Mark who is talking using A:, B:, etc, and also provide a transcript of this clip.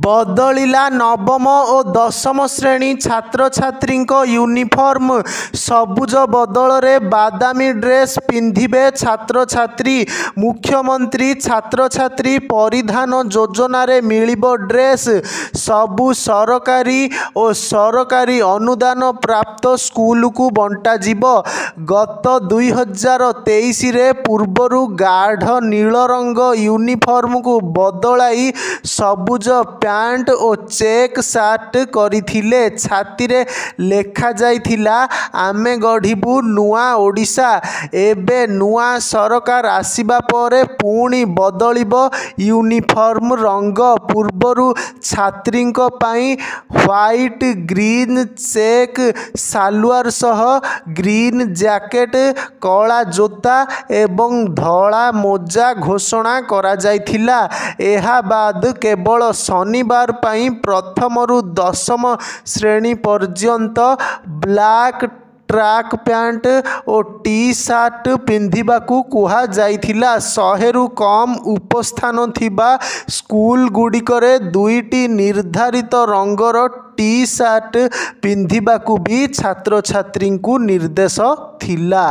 A: बदलिला नवम और दशम श्रेणी छात्र छात्री यूनिफॉर्म सबुज बदल में बादामी ड्रेस पिंधिबे छात्र छात्री। मुख्यमंत्री छात्र छात्री परिधान योजना रे मिलिबो ड्रेस। सबु सरकारी और सरकारी अनुदान प्राप्त स्कूल को बंटा जिवो। गत 2023 रे पूर्वरु गाढ़ नील रंग यूनिफॉर्म को बदलाई सबुज पैंट और चेक सार्ट करथिले। छाती रे लेखा जाइथिला आमे गढ़िबु नुआ ओडिशा। एबे नुआ सरकार आसीबा परे पुणी बदलिबो यूनिफॉर्म रंग। पूर्वरु छात्रींको पाई व्हाइट ग्रीन चेक सालवार सह ग्रीन जैकेट कला जोता एवं धला मोजा घोषणा करा जाइथिला। एहा बाद केवल शनिवार पाई प्रथम रु दशम श्रेणी पर्यंत ब्लैक ट्रैक पैंट और टी शर्ट पिंधिबाकू कुहा जाइथिला। 100 रु कम उपस्थान थिबा स्कूल गुड़िकरे 2टी निर्धारित रंगर टी शर्ट पिंधिबाकू भी छात्र छात्री को निर्देश थिला।